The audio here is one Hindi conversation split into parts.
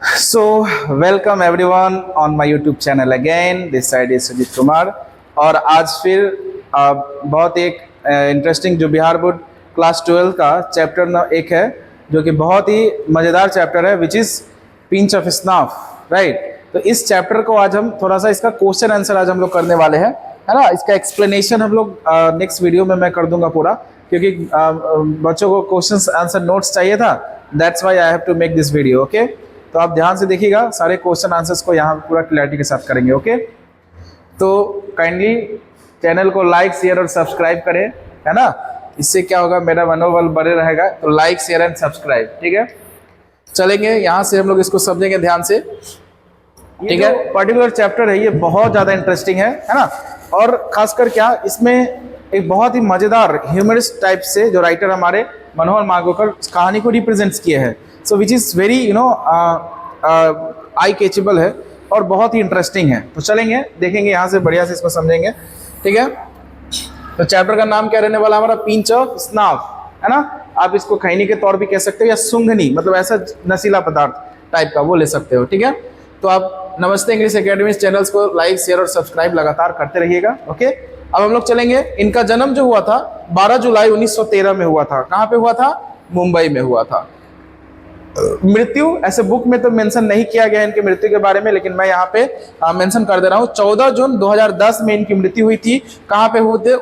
So, welcome everyone on my YouTube channel again. This side is Sujit Kumar और आज फिर बहुत एक इंटरेस्टिंग जो बिहार बोर्ड क्लास 12 का चैप्टर एक है जो कि बहुत ही मज़ेदार चैप्टर है which is pinch of snuff, right. तो इस चैप्टर को आज हम थोड़ा सा इसका क्वेश्चन आंसर आज हम लोग करने वाले हैं, है ना। इसका एक्सप्लेनेशन हम लोग नेक्स्ट वीडियो में मैं कर दूंगा पूरा, क्योंकि बच्चों को क्वेश्चन आंसर नोट्स चाहिए था। That's why I have to make this video, okay. तो आप ध्यान से देखिएगा, सारे क्वेश्चन आंसर्स को यहाँ पूरा क्लैरिटी के साथ करेंगे, ओके। तो काइंडली चैनल को लाइक शेयर और सब्सक्राइब करें, है ना। इससे क्या होगा, मेरा मनोबल बने रहेगा। तो लाइक शेयर एंड सब्सक्राइब, ठीक है। चलेंगे यहाँ से हम लोग इसको समझेंगे ध्यान से, ठीक है। पर्टिकुलर चैप्टर है ये बहुत ज़्यादा इंटरेस्टिंग है ना। और खासकर क्या इसमें एक बहुत ही मज़ेदार ह्यूमरिस्ट टाइप से जो राइटर हमारे मनोहर मालगोकर कहानी को रिप्रेजेंट्स किए हैं। सो विच इज़ वेरी आई कैचेबल है और बहुत ही इंटरेस्टिंग है। तो चलेंगे देखेंगे यहाँ से, बढ़िया से इसको समझेंगे, ठीक है। तो चैप्टर का नाम क्या रहने वाला हमारा, पिंच ऑफ स्नाफ, है ना। आप इसको खैनी के तौर भी कह सकते हो या सूंघनी, मतलब ऐसा नशीला पदार्थ टाइप का वो ले सकते हो, ठीक है। तो आप नमस्ते इंग्लिश एकेडमी चैनल्स को लाइक शेयर और सब्सक्राइब लगातार करते रहिएगा, ओके। अब हम लोग चलेंगे, इनका जन्म जो हुआ था 12 जुलाई 1913 में हुआ था। कहाँ पे हुआ था, मुंबई में हुआ था। मृत्यु ऐसे बुक में तो मेंशन नहीं किया गया इनकी मृत्यु के बारे में, लेकिन मैं यहाँ पे मेंशन कर दे रहा हूँ। 14 जून 2010 में इनकी मृत्यु हुई थी। कहाँ पे हुए थे,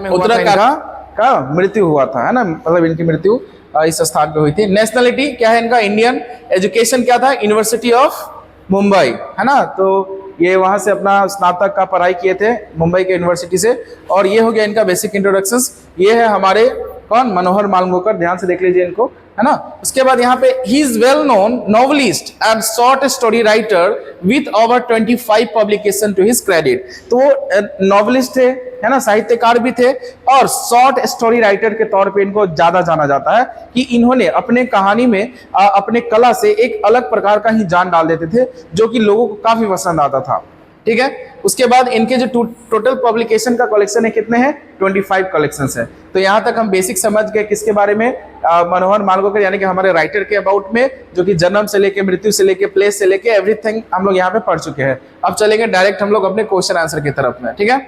उत्तराखंड का मृत्यु हुआ था, है ना। मतलब इनकी मृत्यु इस स्थान पे हुई थी। नेशनलिटी क्या है इनका, इंडियन। एजुकेशन क्या था, यूनिवर्सिटी ऑफ मुंबई, है ना। तो ये वहां से अपना स्नातक का पढ़ाई किए थे मुंबई के यूनिवर्सिटी से। और ये हो गया इनका बेसिक इंट्रोडक्शंस। ये है हमारे कौन, मनोहर मालगोकर, ध्यान से देख लीजिए इनको, है ना। उसके बाद यहाँ पे ही is well known novelist and short story writer with over 25 publication to his credit. तो वो नॉवलिस्ट थे, है ना, साहित्यकार भी थे, और शॉर्ट स्टोरी राइटर के तौर पे इनको ज्यादा जाना जाता है कि इन्होंने अपने कहानी में अपने कला से एक अलग प्रकार का ही जान डाल देते थे जो कि लोगों को काफी पसंद आता था, ठीक है। उसके बाद इनके जो टोटल पब्लिकेशन का कलेक्शन है कितने हैं, 25 कलेक्शंस है। तो यहाँ तक हम बेसिक समझ गए किसके बारे में, मनोहर मालगोकर यानी कि हमारे राइटर के अबाउट में, जो कि जन्म से लेके मृत्यु से लेके प्लेस से लेके एवरीथिंग हम लोग यहाँ पे पढ़ चुके हैं। अब चलेंगे डायरेक्ट हम लोग अपने क्वेश्चन आंसर की तरफ में, ठीक है।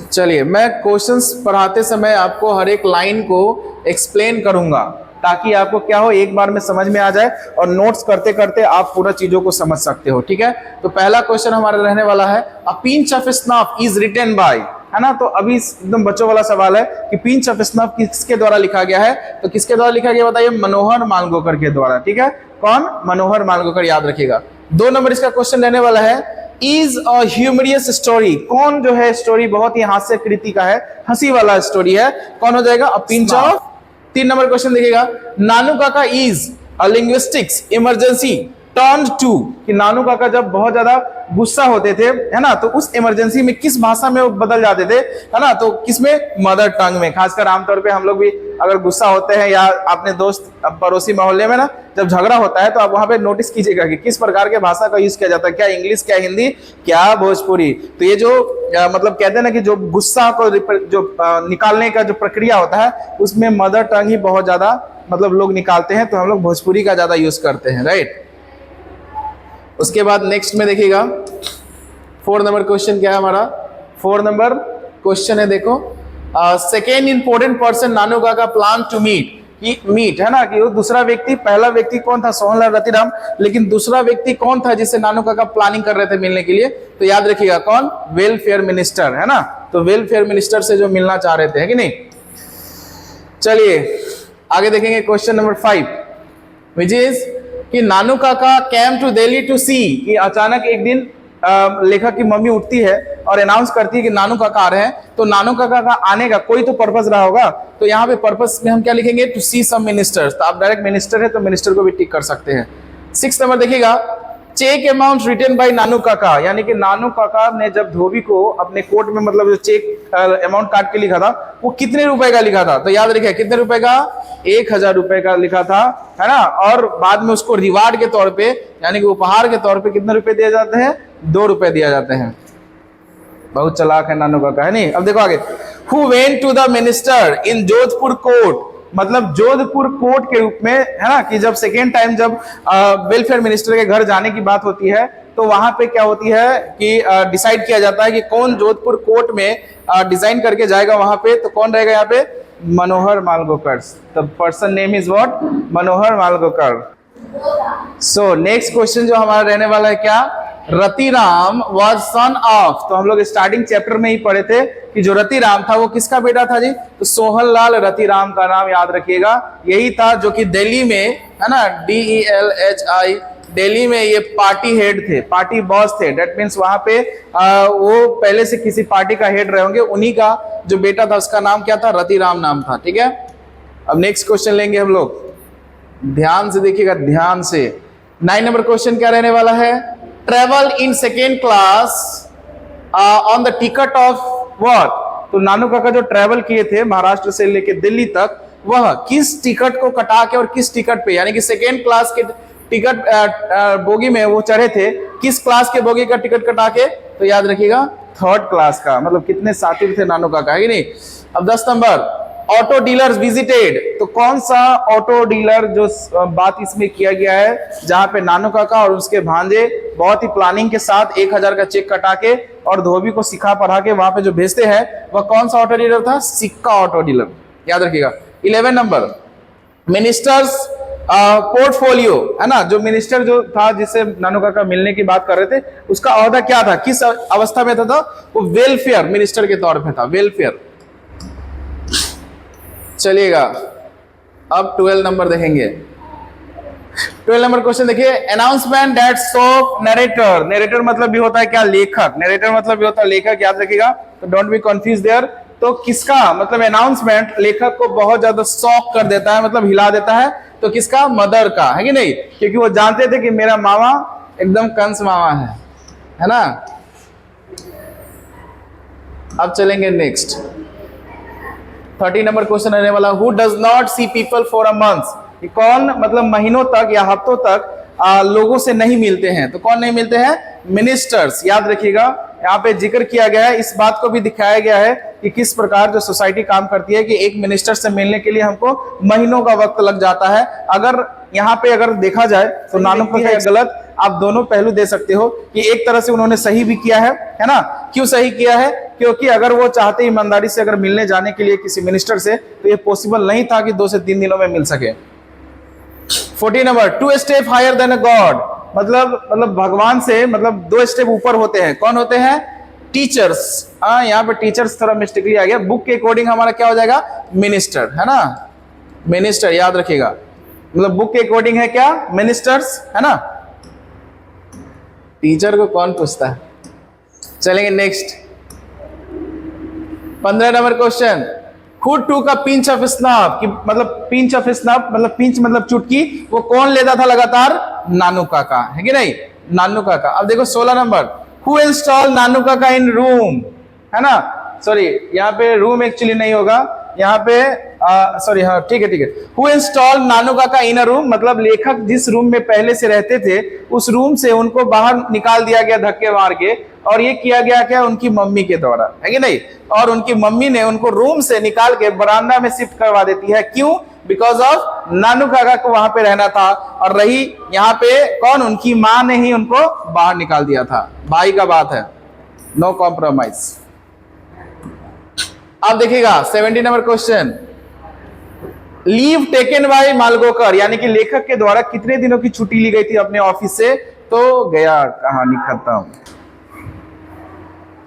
चलिए, मैं क्वेश्चंस पढ़ाते समय आपको हर एक लाइन को एक्सप्लेन करूंगा ताकि आपको क्या हो, एक बार में समझ में आ जाए और नोट्स करते करते आप पूरा चीजों को समझ सकते हो, ठीक है। तो पहला क्वेश्चन हमारा रहने वाला है, a pinch of snuff is written by, है ना। तो अभी एकदम बच्चों वाला सवाल है कि पिंच ऑफ स्नफ किसके द्वारा लिखा गया है। तो किसके द्वारा लिखा गया बताइए, मनोहर मालगोकर के द्वारा, ठीक है। कौन, मनोहर मालगोकर, याद रखिएगा। 2 नंबर इसका क्वेश्चन रहने वाला है, इज अ ह्यूमरियस स्टोरी, कौन जो है स्टोरी बहुत ही हास्य कृति का है, हंसी वाला स्टोरी है, कौन हो जाएगा, a pinch of. 3 number question देखिएगा, Nanu Kaka is a linguistics emergency turned to, कि नानू काका जब बहुत ज्यादा गुस्सा होते थे, है ना, तो उस इमरजेंसी में किस भाषा में वो बदल जाते थे, है ना। तो किसमें, मदर टंग में। खासकर आमतौर पे हम लोग भी अगर गुस्सा होते हैं या अपने दोस्त पड़ोसी मोहल्ले में ना जब झगड़ा होता है, तो आप वहां पे नोटिस कीजिएगा कि किस प्रकार के भाषा का यूज किया जाता है, क्या इंग्लिश, क्या हिंदी, क्या भोजपुरी। तो ये जो मतलब कहते हैं ना कि जो गुस्सा को जो निकालने का जो प्रक्रिया होता है उसमें मदर टंग ही बहुत ज्यादा मतलब लोग निकालते हैं, तो हम लोग भोजपुरी का ज्यादा यूज करते हैं, राइट। उसके बाद नेक्स्ट में देखिएगा 4 नंबर क्वेश्चन क्या है हमारा, 4 नंबर क्वेश्चन है, देखो, सेकेंड इंपोर्टेंट पर्सन नानू काका प्लान टू मीट, है ना, कि वो दूसरा व्यक्ति, पहला व्यक्ति कौन था, सोहनलाल रतिराम, लेकिन दूसरा व्यक्ति कौन था जिससे नानू काका प्लानिंग कर रहे थे मिलने के लिए। तो याद रखिएगा कौन, वेलफेयर मिनिस्टर, है ना। तो वेलफेयर मिनिस्टर से जो मिलना चाह रहे थे, है कि नहीं। चलिए आगे देखेंगे क्वेश्चन नंबर 5, विच इज कि नानू काका कैम टू दिल्ली टू सी, कि अचानक एक दिन लेखक की मम्मी उठती है और अनाउंस करती है कि नानू काका आ रहे हैं। तो नानू काका का आने का कोई तो पर्पस रहा होगा, तो यहाँ पे पर्पस में हम क्या लिखेंगे, टू सी सम मिनिस्टर्स। तो आप डायरेक्ट मिनिस्टर है तो मिनिस्टर को भी टिक कर सकते हैं। 6 नंबर देखिएगा, चेक अमाउंट रिटन बाय नानू काका, यानी कि नानू काका ने जब धोबी को अपने कोर्ट में मतलब जो चेक अमाउंट काट के लिखा था वो कितने रुपए का लिखा था। तो याद रखिए कितने रुपए का, 1000 रुपए का लिखा था, है ना। और बाद में उसको रिवार्ड के तौर पे यानी कि उपहार के तौर पे कितने रुपए दिए जाते हैं, 2 रुपए दिया जाते हैं। बहुत चालाक है नानू काका, है नहीं। अब देखो आगे, who went to the minister in Jodhpur court मतलब जोधपुर कोर्ट के रूप में, है ना, कि जब सेकेंड टाइम जब वेलफेयर मिनिस्टर के घर जाने की बात होती है तो वहां पे क्या होती है कि डिसाइड किया जाता है कि कौन जोधपुर कोर्ट में डिजाइन करके जाएगा वहां पे, तो कौन रहेगा यहाँ पे? Manohar Malgonkar. The person name is what? Manohar Malgonkar. So next question जो हमारा रहने वाला है क्या? रतिराम वॉज सन ऑफ, तो हम लोग स्टार्टिंग चैप्टर में ही पढ़े थे कि जो रतिराम था वो किसका बेटा था जी? तो सोहनलाल रतिराम का नाम याद रखिएगा, यही था जो कि दिल्ली में, है ना, DELHI, दिल्ली में ये पार्टी हेड थे, पार्टी बॉस थे। डेट मीन्स वहां पे वो पहले से किसी पार्टी का हेड रहे होंगे, उन्हीं का जो बेटा था उसका नाम क्या था? रतिराम नाम था। ठीक है, अब नेक्स्ट क्वेश्चन लेंगे हम लोग, ध्यान से देखिएगा, ध्यान से। 9 नंबर क्वेश्चन क्या रहने वाला है? Travel in second class on the ticket of what? तो नानू काका जो ट्रेवल किए थे महाराष्ट्र से लेके दिल्ली तक, वह किस टिकट को कटा के और किस टिकट पे, यानी कि सेकेंड क्लास के टिकट बोगी में वो चढ़े थे, किस क्लास के बोगी का टिकट कटा के? तो याद रखिएगा थर्ड क्लास का। मतलब कितने सातिर थे नानू काका, है कि नहीं? अब 10 नंबर, ऑटो डीलर्स विजिटेड, तो कौन सा ऑटो डीलर जो बात इसमें किया गया है जहां पे नानू काका और उसके भांजे बहुत ही प्लानिंग के साथ 1000 का चेक कटा के और धोबी को सिखा पढ़ा के वहां पे जो भेजते हैं, वह कौन सा ऑटो डीलर था? सिक्का ऑटो डीलर, याद रखिएगा। 11 नंबर, मिनिस्टर्स पोर्टफोलियो, है ना, जो मिनिस्टर जो था जिससे नानू काका मिलने की बात कर रहे थे, उसका ओहदा क्या था, किस अवस्था में था? वो वेलफेयर मिनिस्टर के तौर पे था, वेलफेयर। चलिएगा अब 12 नंबर देखेंगे। 12 नंबर क्वेश्चन देखिए, announcement that so narrator, narrator मतलब भी होता है क्या? लेखक, नरेटर मतलब भी होता है लेखक, याद रखिएगा, तो डोंट बी कंफ्यूज देयर। तो किसका मतलब अनाउंसमेंट लेखक को बहुत ज्यादा शॉक कर देता है, मतलब हिला देता है, तो किसका? मदर का, है कि नहीं? क्योंकि वो जानते थे कि मेरा मामा एकदम कंस मामा है ना। अब चलेंगे नेक्स्ट, 30 नंबर क्वेश्चन रहने वाला, who does not see people for a month, कौन मतलब महीनों तक या हफ्तों तक लोगों से नहीं मिलते हैं? तो कौन नहीं मिलते हैं? मिनिस्टर्स, याद रखिएगा। यहाँ पे जिक्र किया गया है, इस बात को भी दिखाया गया है कि किस प्रकार जो सोसाइटी काम करती है कि एक मिनिस्टर से मिलने के लिए हमको महीनों का वक्त लग जाता है। अगर यहाँ पे अगर देखा जाए तो नानू काका गलत, आप दोनों पहलू दे सकते हो कि एक तरह से उन्होंने सही भी किया है ना। क्यों सही किया है? क्योंकि अगर वो चाहते ईमानदारी से अगर मिलने जाने के लिए किसी मिनिस्टर से, तो ये पॉसिबल नहीं था कि 2 से 3 दिनों में मिल सके। 14 नंबर, 2 स्टेप हायर देन अ गॉड, मतलब भगवान से मतलब 2 स्टेप ऊपर होते हैं। कौन होते हैं? टीचर्स। यहाँ पे टीचर्स थोड़ा मिस्टेकली आ गया, बुक के अकॉर्डिंग हमारा क्या हो जाएगा? मिनिस्टर, है ना, मिनिस्टर, याद रखिएगा। मतलब बुक के अकॉर्डिंग है क्या? मिनिस्टर्स, है ना। टीचर को कौन पूछता है? चलेंगे नेक्स्ट, 15 नंबर क्वेश्चन, हु टूक अ पिंच ऑफ स्नफ, कि मतलब पिंच ऑफ स्नफ मतलब पिंच मतलब चुटकी, वो कौन लेता था लगातार? नानू काका, है कि नहीं? नानू काका। अब देखो 16 नंबर, हु इंस्टॉल नानू काका इन रूम, है ना, सॉरी यहाँ पे रूम एक्चुअली नहीं होगा, यहाँ पे सॉरी, हाँ ठीक है। हु इंस्टॉल नानू काका इन अ रूम, मतलब लेखक जिस रूम में पहले से रहते थे उस रूम से उनको बाहर निकाल दिया गया धक्के मार के, और ये किया गया क्या? उनकी मम्मी के द्वारा, है कि नहीं। और उनकी मम्मी ने उनको रूम से निकाल के बरामदा में शिफ्ट करवा देती है। क्यों? बिकॉज ऑफ नानू काका को वहां पे रहना था, और रही यहाँ पे कौन? उनकी माँ ने ही उनको बाहर निकाल दिया था। भाई का बात है, नो कॉम्प्रोमाइज। अब देखिएगा 17 number question, leave taken by Malgonkar, यानी कि लेखक के द्वारा कितने दिनों की छुट्टी ली गई थी अपने ऑफिस से? तो गया कहानी खत्म।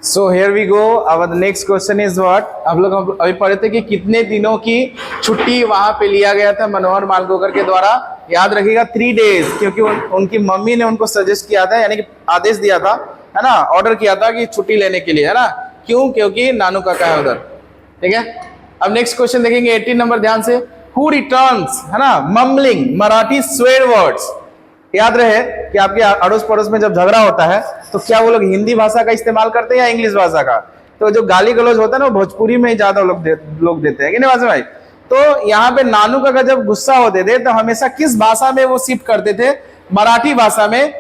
So here we go, our next question is what, हम लोग अभी पढ़े थे कि कितने दिनों की छुट्टी वहां पे लिया गया था मनोहर मालगोकर के द्वारा। याद रखिएगा 3 डेज, क्योंकि उनकी मम्मी ने उनको सजेस्ट किया था, यानी कि आदेश दिया था, है ना, ऑर्डर किया था कि छुट्टी लेने के लिए, है ना। क्यों? क्योंकि नानू काका है उधर, ठीक है। अब नेक्स्ट क्वेश्चन देखेंगे 18 नंबर, ध्यान से, हु रिटर्न्स, है ना, मम्बलिंग मराठी स्वेर वर्ड्स। याद रहे कि आपके अड़ोस पड़ोस में जब झगड़ा होता है तो क्या वो लोग हिंदी भाषा का इस्तेमाल करते हैं या इंग्लिश भाषा का? तो जो गाली गलौज होता है ना वो भोजपुरी में ही ज्यादा लोग देते हैं कि नहीं वासे भाई। तो यहाँ पे नानू काका जब गुस्सा होते थे तो हमेशा किस भाषा में वो शिफ्ट करते थे? मराठी भाषा में।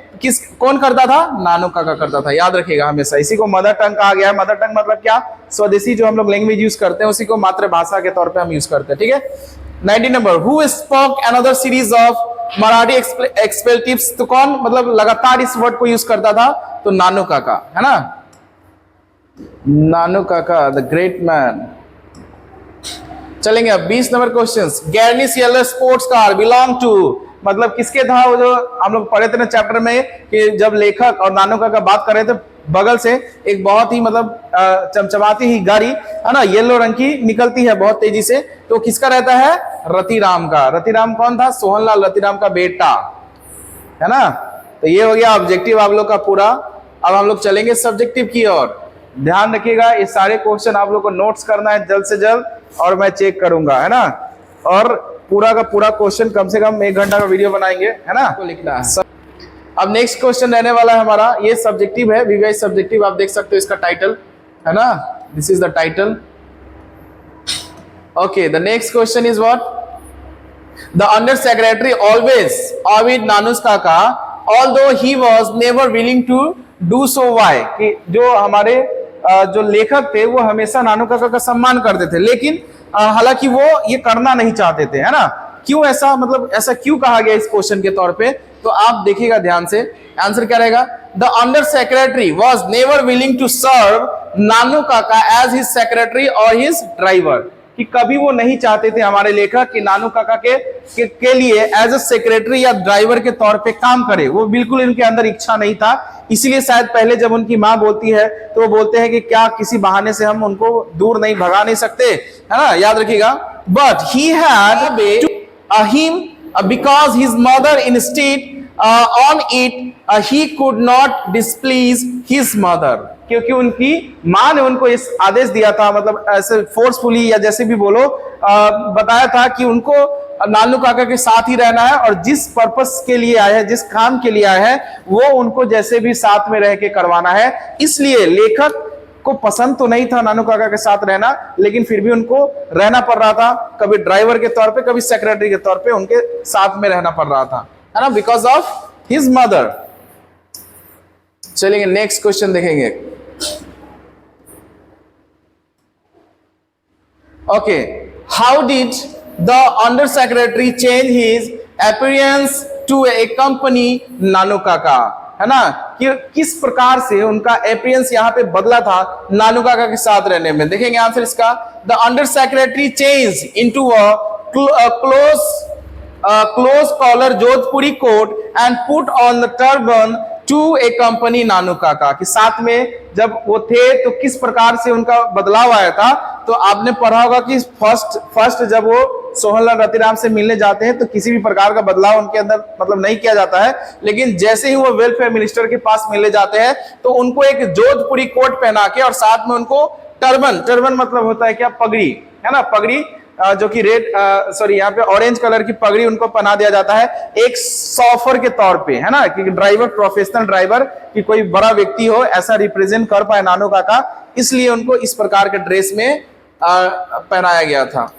कौन करता था? नानू काका करता था, याद रखिएगा हमेशा। इसी को मदर टंग कहा गया है। मदर टंग मतलब क्या? स्वदेशी जो हम लोग लैंग्वेज यूज करते हैं उसी को मातृभाषा के तौर पे हम यूज करते हैं, ठीक है। 90 number, who spoke another series of Marathi expletives, तो कौन मतलब लगातार इस वर्ड को यूज करता था, तो नानू काका, है ना, नानू काका द ग्रेट मैन। चलेंगे अब 20 नंबर क्वेश्चंस। गैरनिस yellow sports car belong to, मतलब किसके था, वो जो हम लोग पढ़े थे ना चैप्टर में कि जब लेखक और नानू काका बात कर रहे थे, बगल से एक बहुत ही मतलब चमचमाती ही गाड़ी, है ना, येलो रंग की निकलती है बहुत तेजी से, तो किसका रहता है, रतिराम का। रतिराम कौन था, सोहनलाल रतिराम का बेटा, है ना। तो ये हो गया ऑब्जेक्टिव आप लोग का पूरा। अब हम लोग चलेंगे सब्जेक्टिव की ओर। ध्यान रखिएगा, ये सारे क्वेश्चन आप लोग को नोट्स करना है जल्द से जल्द, और मैं चेक करूंगा, है ना, और पूरा का पूरा क्वेश्चन कम से कम 1 घंटा का वीडियो बनाएंगे, है ना, तो लिखना है। अब नेक्स्ट क्वेश्चन रहने वाला है हमारा, ये सब्जेक्टिव है, वीवीआई सब्जेक्टिव, आप देख सकते हो इसका टाइटल, है ना, this is the title. Okay, the next question is what, the under secretary always avoid Nanu's Kaka although he was never willing to do so, why, कि जो हमारे जो लेखक थे वो हमेशा नानू काका का सम्मान करते थे, लेकिन हालांकि वो ये करना नहीं चाहते थे, है ना। क्यों ऐसा, मतलब ऐसा क्यों कहा गया इस क्वेश्चन के तौर पे, तो आप देखिएगा ध्यान से, आंसर क्या रहेगा, the under secretary was never willing to serve Nanu Kaka as his secretary और हिज ड्राइवर, कि कभी वो नहीं चाहते थे हमारे लेखक कि नानू काका के लिए एज ए सेक्रेटरी या ड्राइवर के तौर पे काम करे, वो बिल्कुल इनके अंदर इच्छा नहीं था। इसीलिए शायद पहले जब उनकी माँ बोलती है तो वो बोलते हैं कि क्या किसी बहाने से हम उनको दूर नहीं भगा नहीं सकते, है ना, याद रखिएगा। But he had him because his mother instead on it he could not डिस्प्लीज his mother, क्योंकि उनकी मां ने उनको इस आदेश दिया था, मतलब ऐसे फोर्सफुली या जैसे भी बोलो, बताया था कि उनको नानू काका के साथ ही रहना है, और जिस पर्पस के लिए आए हैं, जिस काम के लिए आए हैं, वो उनको जैसे भी साथ में रह के करवाना है। इसलिए लेखक को पसंद तो नहीं था नानू काका के साथ रहना, लेकिन फिर भी उनको रहना पड़ रहा था, कभी ड्राइवर के तौर पे, कभी सेक्रेटरी के तौर पे उनके साथ में रहना पड़ रहा था, है ना, बिकॉज ऑफ हिज मदर। चलिए नेक्स्ट क्वेश्चन देखेंगे। Okay, how did the under secretary change his appearance to a company Nanu Kaka, है ना, कि किस प्रकार से उनका अपीयरेंस यहाँ पे बदला था नानू काका के साथ रहने में। देखेंगे आंसर इसका, the under secretary change into a close collar Jodhpuri coat and put on the turban to a company Nanu Kaka, कि साथ में जब वो थे तो किस प्रकार से उनका बदलाव आया था। तो आपने पढ़ा होगा कि फर्स्ट जब वो सोहनलाल रतिराम से मिलने जाते हैं तो किसी भी प्रकार का बदलाव उनके अंदर मतलब नहीं किया जाता है, लेकिन जैसे ही वो वेलफेयर मिनिस्टर के पास मिलने जाते हैं तो उनको एक जोधपुरी कोट पहना के और साथ में उनको टर्बन मतलब होता है क्या, पगड़ी, है ना, पगड़ी जो कि रेड यहाँ पे ऑरेंज कलर की पगड़ी उनको पहना दिया जाता है, एक सॉफर के तौर पे, है ना, कि ड्राइवर, प्रोफेशनल ड्राइवर, कि कोई बड़ा व्यक्ति हो ऐसा रिप्रेजेंट कर पाए नानू काका, इसलिए उनको इस प्रकार के ड्रेस में पहनाया गया था।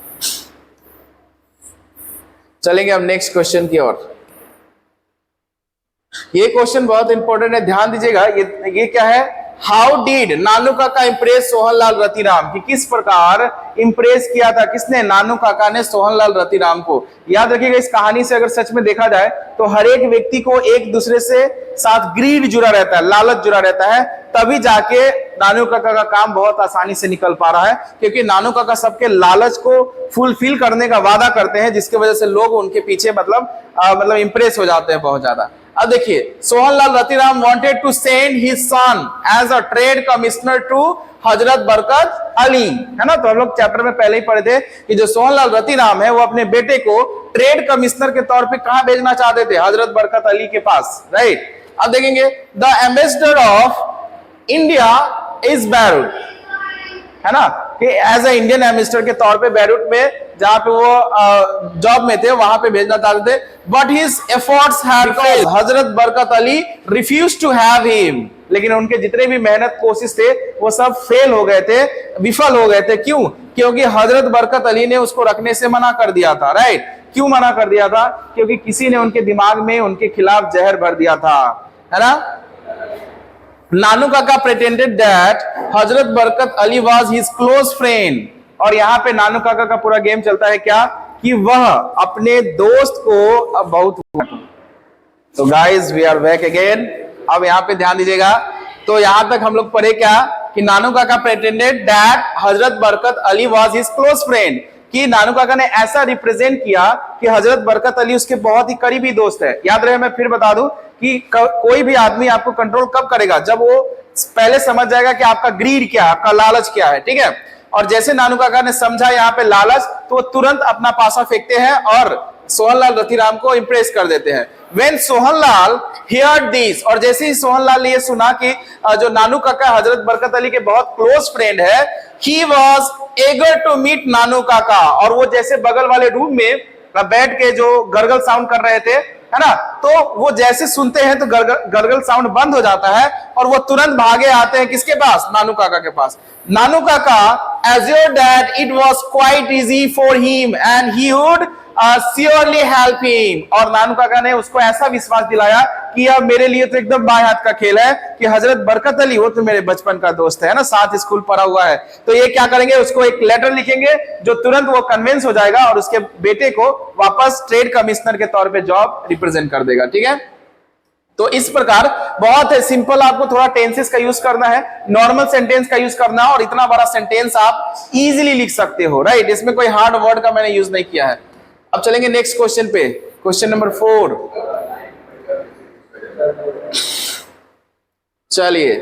चलेंगे अब नेक्स्ट क्वेश्चन की ओर। ये क्वेश्चन बहुत इंपॉर्टेंट है, ध्यान दीजिएगा। ये क्या है, हाउ डिड नानू काका इंप्रेस सोहनलाल रतिराम, कि किस प्रकार इंप्रेस किया था किसने, नानू काका ने सोहनलाल रतिराम को। याद रखिएगा, इस कहानी से अगर सच में देखा जाए तो हर एक व्यक्ति को एक दूसरे से साथ ग्रीड जुड़ा रहता है, लालच जुड़ा रहता है, तभी जाके नानू काका का काम बहुत आसानी से निकल पा रहा है, क्योंकि नानू काका सबके लालच को फुलफिल करने का वादा करते हैं, जिसकी वजह से लोग उनके पीछे मतलब इंप्रेस हो जाते हैं बहुत ज्यादा। अब देखिए, Sohanlal Ratiram wanted to send his son as a trade commissioner to Hazrat Barkat Ali, है ना। तो हम लोग चैप्टर में पहले ही पढ़े थे कि जो सोहनलाल रतिराम है वो अपने बेटे को ट्रेड कमिश्नर के तौर पे कहां भेजना चाहते थे, हजरत बरकत अली के पास, राइट। अब देखेंगे, the ambassador of India is Beirut, है ना, कि एज ए इंडियन एम्बेसडर के तौर पे बैरूट में जहां पे वो जॉब में थे वहां पे भेजना चाहते थे, but his efforts had failed, Hazrat Barkat Ali refuse to have him, लेकिन उनके जितने भी मेहनत कोशिश थे वो सब फेल हो गए थे, विफल हो गए थे। क्यों? क्योंकि हजरत बरकत अली ने उसको रखने से मना कर दिया था, राइट। क्यों मना कर दिया था? क्योंकि किसी ने उनके दिमाग में उनके खिलाफ जहर भर दिया था, है ना। नानू काका pretended that Hazrat Barkat Ali was his close friend, और यहाँ पे नानू काका का पूरा गेम चलता है क्या, कि वह अपने दोस्त को अब बहुत। तो guys we are back again. अब यहाँ पे ध्यान दीजिएगा। तो यहां तक हम लोग पढ़े क्या कि नानू काका प्रेटेंडेड that Hazrat Barkat Ali was his close friend, कि नानू काका ने ऐसा रिप्रेजेंट किया कि हजरत बरकत अली उसके बहुत ही करीबी दोस्त है। याद रहे, मैं फिर बता दूं कि कोई भी आदमी आपको कंट्रोल कब करेगा, जब वो पहले समझ जाएगा कि आपका ग्रीड क्या है, आपका लालच क्या है, ठीक है। और जैसे नानू काका ने समझा यहाँ पे लालच, तो वो तुरंत अपना पासा फेंकते हैं और सोहनलाल रतिराम को इंप्रेस कर देते हैं। When सोहनलाल heard this, और जैसे ही सोहनलाल ने ये सुना कि जो नानू काका हजरत बरकत अली के बहुत क्लोज फ्रेंड है, he was eager to meet नानू काका, और वो जैसे बगल वाले रूम में बैठ के जो गरगल साउंड कर रहे थे, है ना, तो वो जैसे सुनते हैं तो गरगल साउंड बंद हो जाता है और वो तुरंत भागे आते हैं किसके पास, नानू काका के पास। नानू काका assured that it was quite easy for him and he would surely help him, और नानू काका ने उसको ऐसा विश्वास दिलाया कि अब मेरे लिए तो एकदम बाएं हाथ का खेल है कि हजरत बरकत अली वो तो मेरे बचपन का दोस्त है ना, साथ स्कूल पढ़ा हुआ है, तो ये क्या करेंगे, उसको एक लेटर लिखेंगे जो तुरंत वो कन्विंस हो जाएगा और उसके बेटे को वापस ट्रेड कमिश्नर के तौर पे जॉब रिप्रेजेंट कर देगा, ठीक है। तो इस प्रकार बहुत है सिंपल, आपको थोड़ा टेंसेस का यूज करना है, नॉर्मल सेंटेंस का यूज करना है, और इतना बड़ा सेंटेंस आप इजीली लिख सकते हो, राइट। इसमें कोई हार्ड वर्ड का मैंने यूज नहीं किया है। अब चलेंगे नेक्स्ट क्वेश्चन पे, क्वेश्चन नंबर 4। चलिए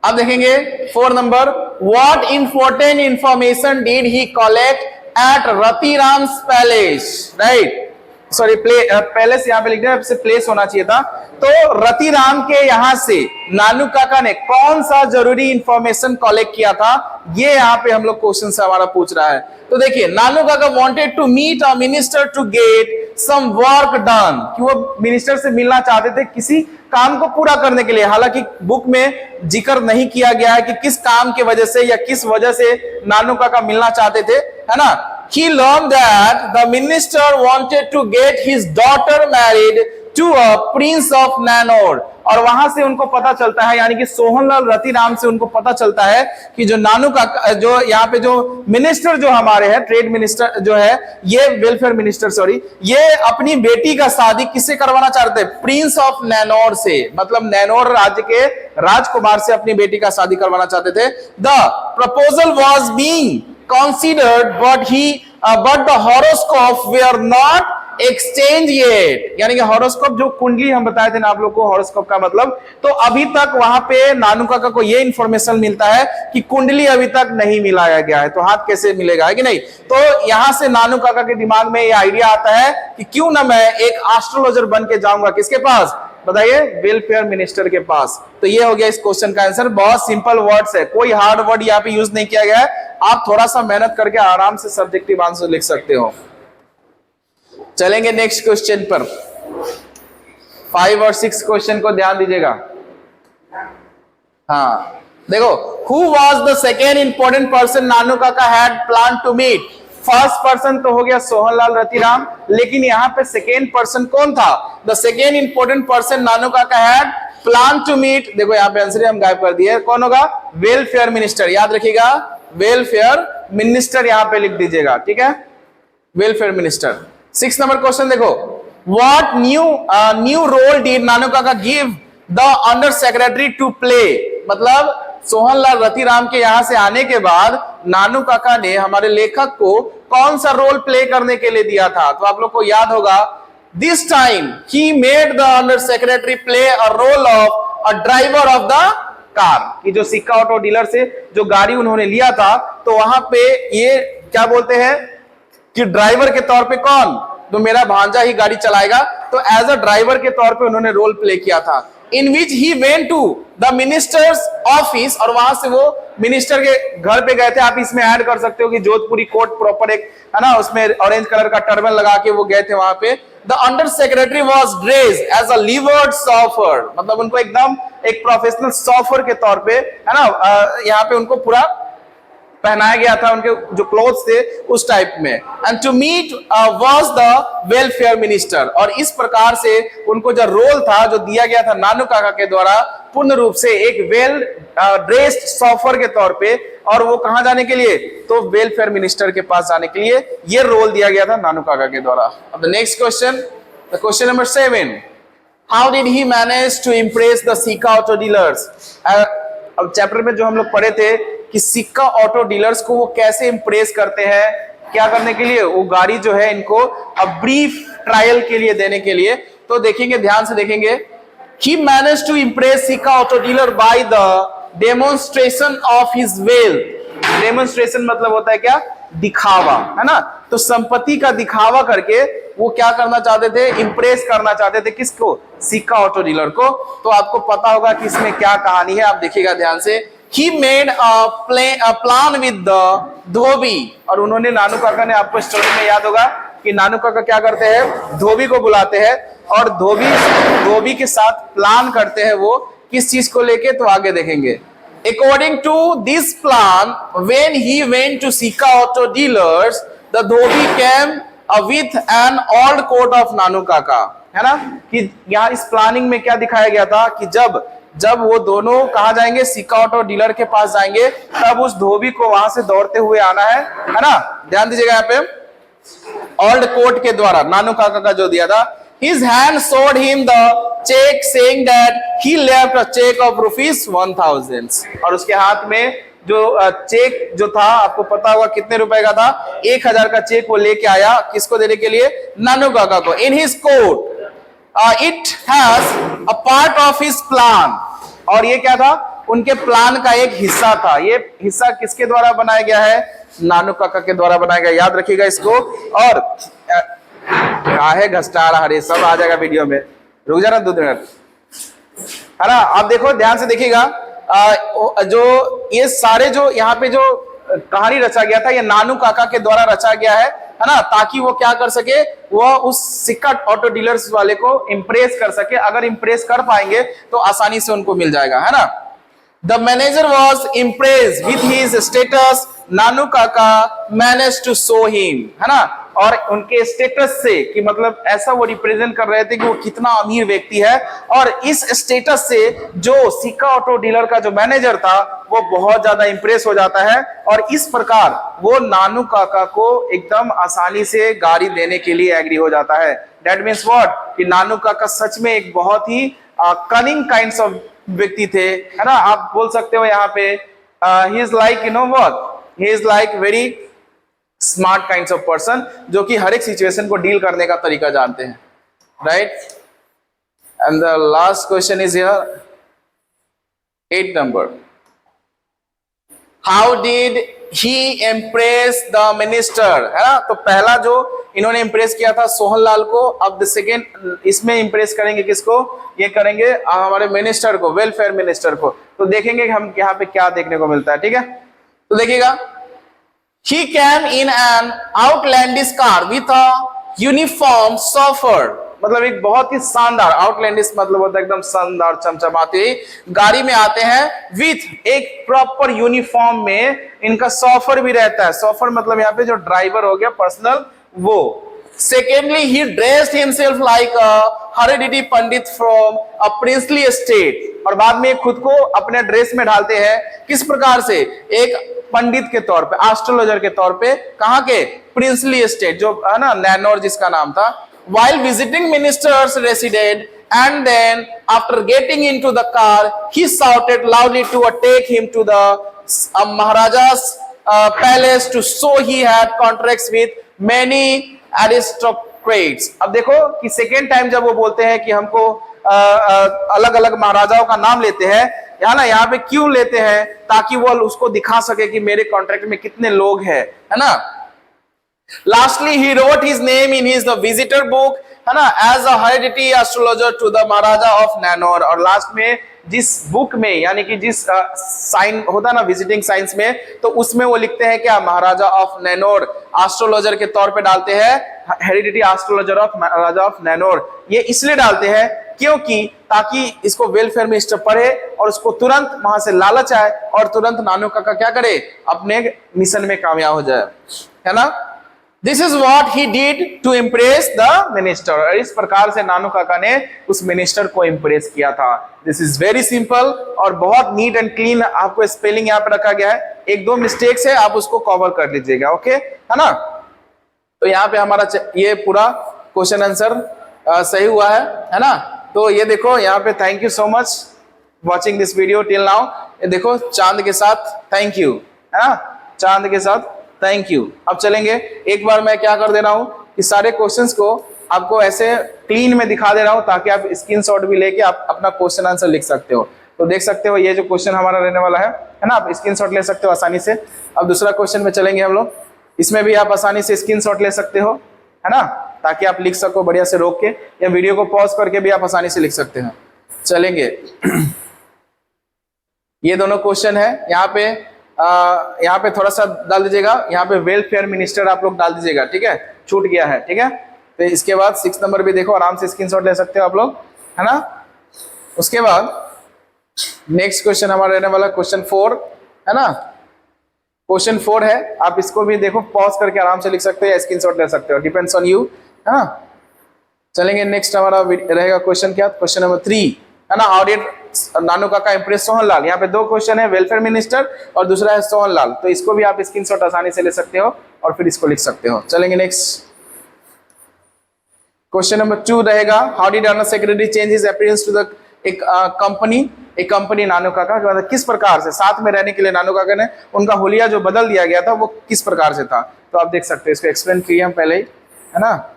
अब देखेंगे 4 नंबर, what important information did he collect at Ratiram's palace, right, sorry palace यहाँ पे लिख दिया, प्लेस होना चाहिए था। तो रतिराम के यहां से नानू काका ने कौन सा जरूरी इंफॉर्मेशन कलेक्ट किया था, ये यहाँ पे हम लोग क्वेश्चन से हमारा पूछ रहा है। तो देखिए, Nanu Kaka wanted to meet a minister to get some work done, कि वो मिनिस्टर से मिलना चाहते थे किसी काम को पूरा करने के लिए। हालांकि बुक में जिक्र नहीं किया गया है कि किस काम की वजह से या किस वजह से नानू काका मिलना चाहते थे, है ना। He learned that the minister wanted to get his daughter married to a prince of Nanor, और वहां से उनको पता चलता है, यानी कि सोहनलाल रतिराम से उनको पता चलता है कि जो नानू का जो यहाँ पे जो मिनिस्टर जो हमारे हैं, ट्रेड मिनिस्टर जो है, ये वेलफेयर मिनिस्टर सॉरी, ये अपनी बेटी का शादी किससे करवाना चाहते हैं, प्रिंस ऑफ नैनोर से, मतलब नैनोर राज्य के राजकुमार से अपनी बेटी का शादी करवाना चाहते थे। The proposal was being considered but the horoscope were not exchanged yet, यानी कि हॉरोस्कोप जो कुंडली हम बताए थे ना आप लोग को, हॉरोस्कोप का मतलब, तो अभी तक वहां पे नानू काका को ये इंफॉर्मेशन मिलता है कि कुंडली अभी तक नहीं मिलाया गया है, तो हाथ कैसे मिलेगा, है कि नहीं। तो यहां से नानू काका के दिमाग में ये आइडिया आता है कि क्यों ना मैं एक एस्ट्रोलॉजर बन के जाऊंगा किसके पास, बताइए, वेलफेयर मिनिस्टर के पास। तो ये हो गया इस क्वेश्चन का आंसर। बहुत सिंपल वर्ड्स है, कोई हार्ड वर्ड यहाँ पे यूज नहीं किया गया है, आप थोड़ा सा मेहनत करके आराम से सब्जेक्टिव आंसर लिख सकते हो। चलेंगे नेक्स्ट क्वेश्चन पर, 5 और 6 क्वेश्चन को ध्यान दीजिएगा। हाँ देखो, who was the second important person Nanu Kaka had plan to meet. First person तो हो गया सोहनलाल रतिराम, लेकिन यहाँ पे सेकेंड पर्सन कौन था, the second important person Nanu Kaka had plan to meet, देखो यहाँ पे आंसर हम गायब कर दिए, कौन होगा, वेलफेयर मिनिस्टर, याद रखिएगा, वेलफेयर मिनिस्टर यहाँ पे लिख दीजिएगा, ठीक है, वेलफेयर मिनिस्टर। 6 नंबर क्वेश्चन देखो, what new role did Nanu Kaka give the under secretary to play, मतलब सोहनलाल रतिराम के यहां से आने के बाद नानू काका ने हमारे लेखक को कौन सा रोल प्ले करने के लिए दिया था, तो आप लोग को याद होगा, this time he made the under secretary play a role of a driver of the car, कि जो सिक्का ऑटो डीलर से जो गाड़ी उन्होंने लिया था, तो वहां पे ये क्या बोलते हैं कि ड्राइवर के तौर पे कौन, तो मेरा भांजा ही गाड़ी चलाएगा, तो एज अ ड्राइवर के तौर पे उन्होंने रोल प्ले किया था। In which he went to the minister's office, और वहां से वो मिनिस्टर के घर पे गए थे। आप इसमें ऐड कर सकते हो कि जोधपुरी कोट प्रॉपर एक है ना, उसमें ऑरेंज कलर का टर्बन लगा के वो गए थे वहां पे। The under secretary was dressed as a liveried chauffeur, मतलब उनको एकदम एक प्रोफेशनल सॉफर के तौर पे है ना, यहाँ पे उनको पूरा पहनाया गया था, उनके जो क्लोथ्स थे उस टाइप में। And to meet was the welfare minister, और इस प्रकार से उनको जो रोल था जो दिया गया था नानू काका के द्वारा पूर्ण रूप से एक वेल ड्रेस्ड सॉफर के तौर पे, और वो कहां जाने के लिए, तो वेलफेयर मिनिस्टर के पास जाने के लिए ये रोल दिया गया था नानू काका के द्वारा। अब the next question, the question number 7, how did he manage to impress the Sikka auto dealers. अब चैप्टर में जो हम लोग पढ़े थे कि सिक्का ऑटो डीलर्स को वो कैसे इंप्रेस करते हैं, क्या करने के लिए, वो गाड़ी जो है इनको ब्रीफ ट्रायल के लिए देने के लिए। तो देखेंगे, ध्यान से देखेंगे, he managed to impress Sika auto dealer by the demonstration of his wealth। demonstration मतलब होता है क्या, दिखावा, है ना। तो संपत्ति का दिखावा करके वो क्या करना चाहते थे, इंप्रेस करना चाहते थे किसको, सिक्का ऑटो डीलर को। तो आपको पता होगा कि इसमें क्या कहानी है, आप देखिएगा ध्यान से। He made a plan with the धोबी, और उन्होंने, नानू काका ने, आपको स्टोरी में याद होगा कि नानू काका क्या करते हैं, धोबी को बुलाते हैं और धोबी के साथ प्लान करते हैं वो किस चीज को लेके, तो आगे देखेंगे। According to this plan, when he went to Sika auto dealers, the Dhobi came with an old coat of नानू काका, है ना। कि यहाँ इस प्लानिंग में क्या दिखाया गया था कि जब वो दोनों कहा जाएंगे, सिक्का ऑटो डीलर के पास जाएंगे, तब उस धोबी को वहां से दौड़ते हुए आना है ना। ध्यान दीजिएगा यहाँ पे, ओल्ड कोट के द्वारा नानू काका का जो दिया था। His hand showed him the check saying that he left a check of ₹1000, और उसके हाथ में जो चेक जो था, आपको पता होगा कितने रुपए का था, 1000 का चेक वो लेके आया, किसको देने के लिए, नानू काका को। In his coat it has a part of his plan, और ये क्या था, उनके प्लान का एक हिस्सा था। ये हिस्सा किसके द्वारा बनाया गया है, नानू काका के द्वारा बनाया गया, याद रखिएगा इसको। और है घसटा रहा है, सब आ जाएगा वीडियो में, रुक जाना 2 मिनट, है ना। आप देखो, ध्यान से देखिएगा, जो ये सारे जो यहाँ पे जो कहानी रचा गया था, ये नानू काका के द्वारा रचा गया है ना, ताकि वो क्या कर सके, वो उस सिक्का ऑटो डीलर्स वाले को इंप्रेस कर सके। अगर इंप्रेस कर पाएंगे तो आसानी से उनको मिल जाएगा, है ना। The manager was impress with his status, Nanu Kaka manage to show him, है ना। और उनके स्टेटस से, कि मतलब ऐसा वो रिप्रेजेंट कर रहे थे कि वो कितना अमीर व्यक्ति है, और इस स्टेटस से जो सिक्का ऑटो डीलर का जो मैनेजर था वो बहुत ज्यादा इंप्रेस हो जाता है, और इस प्रकार वो नानू काका को एकदम आसानी से गाड़ी देने के लिए एग्री हो जाता है। दैट मीन्स व्हाट, कि नानू काका सच में एक बहुत ही कनिंग काइंड्स ऑफ व्यक्ति थे, है ना। आप बोल सकते हो यहाँ पे ही is like, you know what, he is like very smart kinds of person, जो कि हर एक सिचुएशन को डील करने का तरीका जानते हैं, right. And the last question is here, 8 number, how did he impress the minister, है ना। तो पहला जो इन्होंने इंप्रेस किया था सोहनलाल को, अब द सेकेंड इसमें इंप्रेस करेंगे किसको, ये करेंगे हमारे मिनिस्टर को, वेलफेयर मिनिस्टर को। तो देखेंगे कि हम यहाँ पे क्या देखने को मिलता है, ठीक है। तो देखिएगा, he came in an outlandish car with a uniform chauffeur, मतलब एक बहुत ही शानदार, आउटलैंडिश मतलब होता है एकदम शानदार चमचमाती गाड़ी में आते हैं, विथ एक प्रॉपर यूनिफॉर्म में इनका चौफर भी रहता है। चौफर मतलब यहाँ पे जो ड्राइवर हो गया पर्सनल, वो। Secondly, he dressed himself like a hereditary Pandit from a princely estate, और बाद में खुद को अपने ड्रेस में ढालते हैं, किस प्रकार से, एक पंडित के तौर पे, एस्ट्रोलॉजर के तौर पे, कहां के, प्रिंसली एस्टेट, जो है ना नैनोर जिसका नाम था। While visiting ministers residence, and then after getting into the car, he shouted loudly to take him to the Maharaja's palace to show he had contracts with many aristocrats। अब देखो कि सेकेंड टाइम जब वो बोलते हैं कि हमको अलग अलग महाराजाओं का नाम लेते हैं, यहाँ पे क्यों लेते हैं, ताकि वो उसको दिखा सके कि मेरे कॉन्ट्रैक्ट में कितने लोग हैं, है ना। Lastly, he wrote his name in his visitor book, है ना, as a hereditary astrologer to the Maharaja of Nannor। और लास्ट में जिस बुक में, यानी कि जिस साइन होता है ना विजिटिंग साइंस में, तो उसमें वो लिखते हैं क्या, महाराजा ऑफ नैनोर, एस्ट्रोलॉजर के तौर पे डालते हैं, hereditary astrologer of Maharaja of Nainor. ये इसलिए डालते हैं क्योंकि ताकि इसको वेलफेयर मिनिस्टर पढ़े और उसको तुरंत वहां से लालच आए और तुरंत नानू काका क्या करे, अपने मिशन में कामयाब हो जाए, है ना। This is what he did to impress the minister. और इस प्रकार से नानू काका ने उस मिनिस्टर को इम्प्रेस किया था। दिस इज वेरी सिंपल और बहुत नीट एंड क्लीन। आपको स्पेलिंग यहाँ पे रखा गया है, एक दो मिस्टेक्स है, आप उसको कवर कर लीजिएगा, ओके, है ना। तो यहाँ पे हमारा ये पूरा क्वेश्चन आंसर सही हुआ है ना। तो ये देखो यहाँ पे thank you so much watching this video till now. ये देखो चांद के साथ थैंक यू, है ना, चांद के साथ थैंक यू। अब चलेंगे, एक बार मैं क्या कर दे रहा हूं कि सारे क्वेश्चंस को आपको ऐसे क्लीन में दिखा दे रहा हूं ताकि आप स्क्रीनशॉट भी लेके आप अपना क्वेश्चन आंसर लिख सकते हो। तो देख सकते हो ये जो क्वेश्चन हमारा रहने वाला है ना, आप स्क्रीनशॉट ले सकते हो आसानी से। अब दूसरा क्वेश्चन में चलेंगे हम लोग, इसमें भी आप आसानी से स्क्रीनशॉट ले सकते हो, है ना, ताकि आप लिख सको बढ़िया से रोक के, या वीडियो को पॉज करके भी आप आसानी से लिख सकते हैं। चलेंगे ये दोनों क्वेश्चन है, यहाँ पे थोड़ा सा डाल दीजिएगा, यहाँ पे वेलफेयर मिनिस्टर आप लोग डाल दीजिएगा, ठीक है, छूट गया है, ठीक है। तो इसके बाद 6 नंबर भी देखो, आराम से स्क्रीनशॉट ले सकते हो आप लोग, है ना। उसके बाद नेक्स्ट क्वेश्चन हमारा रहने वाला क्वेश्चन 4, है ना, क्वेश्चन 4 है, आप इसको भी देखो पॉज करके आराम से लिख सकते हो या स्क्रीनशॉट ले सकते हो, डिपेंड्स ऑन यू, है ना। चलेंगे नेक्स्ट हमारा रहेगा क्वेश्चन क्या, क्वेश्चन नंबर 3, है ना, हाउ डिड नानू काका इम्प्रेस सोहनलाल। यहाँ पे दो क्वेश्चन है, वेलफेयर मिनिस्टर और दूसरा है सोहनलाल। तो इसको भी आप स्क्रीनशॉट आसानी से ले सकते हो और फिर इसको लिख सकते हो। चलेंगे नेक्स्ट क्वेश्चन नंबर 2 रहेगा, how did under secretary change his appearance to the एक कंपनी नानू काका, मतलब किस प्रकार से साथ में रहने के लिए नानू काका ने उनका हुलिया जो बदल दिया गया था वो किस प्रकार से था। तो आप देख सकते हैं, इसको एक्सप्लेन किए हम पहले ही, है ना।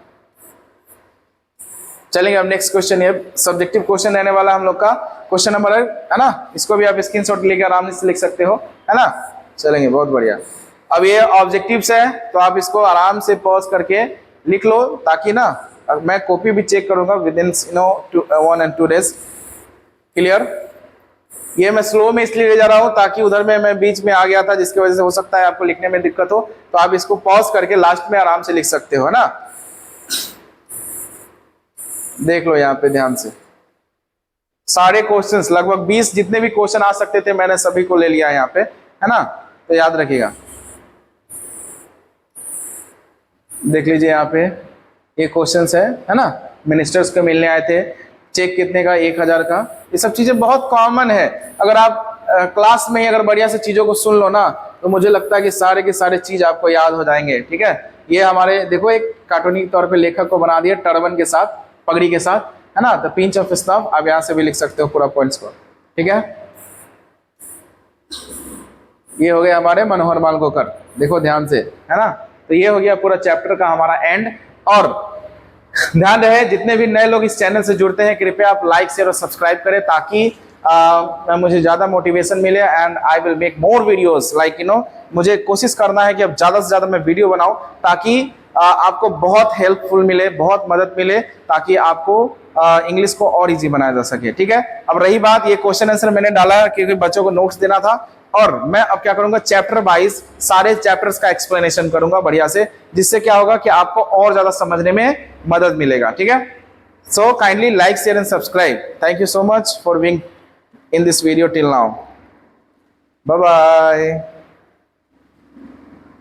चलेंगे अब नेक्स्ट क्वेश्चन, ये सब्जेक्टिव क्वेश्चन रहने वाला हम लोग का क्वेश्चन नंबर है ना, इसको भी आप स्क्रीनशॉट लेकर आराम से लिख सकते हो, है ना। चलेंगे, बहुत बढ़िया। अब ये ऑब्जेक्टिव्स है तो आप इसको आराम से पॉज करके लिख लो, ताकि ना मैं कॉपी भी चेक करूंगा with in 1 and 2 days। Clear. ये मैं स्लो में इसलिए ले जा रहा हूं ताकि उधर में मैं बीच में आ गया था, जिसकी वजह से हो सकता है आपको लिखने में दिक्कत हो, तो आप इसको पॉज करके लास्ट में आराम से लिख सकते हो, है ना। देख लो यहाँ पे ध्यान से, सारे क्वेश्चंस लगभग 20 जितने भी क्वेश्चन आ सकते थे मैंने सभी को ले लिया यहाँ पे, है ना। तो याद रखिएगा, देख लीजिए यहाँ पे ये क्वेश्चंस है ना, मिनिस्टर्स को मिलने आए थे, चेक कितने का, 1000 का। ये सब चीजें बहुत कॉमन है, अगर आप क्लास में ही अगर बढ़िया से चीजों को सुन लो ना, तो मुझे लगता है कि सारे के सारे चीज आपको याद हो जाएंगे, ठीक है। ये हमारे देखो एक कार्टूनी तौर पे लेखक को बना दिया टर्बन के साथ, पगड़ी के साथ, है ना। तो पिंच ऑफ स्नफ आप यहाँ से भी लिख सकते हो पूरा पॉइंट्स को, ठीक है। ये हो गया हमारे मनोहर मालगोकर, देखो ध्यान से, है ना। तो ये हो गया पूरा चैप्टर का हमारा एंड। और ध्यान रहे जितने भी नए लोग इस चैनल से जुड़ते हैं, कृपया आप लाइक शेयर और सब्सक्राइब करें, ताकि मुझे ज्यादा मोटिवेशन मिले and I will make more videos, like you know. मुझे कोशिश करना है कि अब ज्यादा से ज्यादा मैं वीडियो बनाऊं, ताकि आपको बहुत हेल्पफुल मिले, बहुत मदद मिले, ताकि आपको इंग्लिश को और इजी बनाया जा सके, ठीक है। अब रही बात, ये क्वेश्चन आंसर मैंने डाला क्योंकि बच्चों को नोट्स देना था, और मैं अब क्या करूंगा, चैप्टर वाइज सारे चैप्टर्स का एक्सप्लेनेशन करूंगा बढ़िया से, जिससे क्या होगा कि आपको और ज्यादा समझने में मदद मिलेगा, ठीक है। So kindly like share and subscribe. Thank you so much for being in this video till now. Bye bye.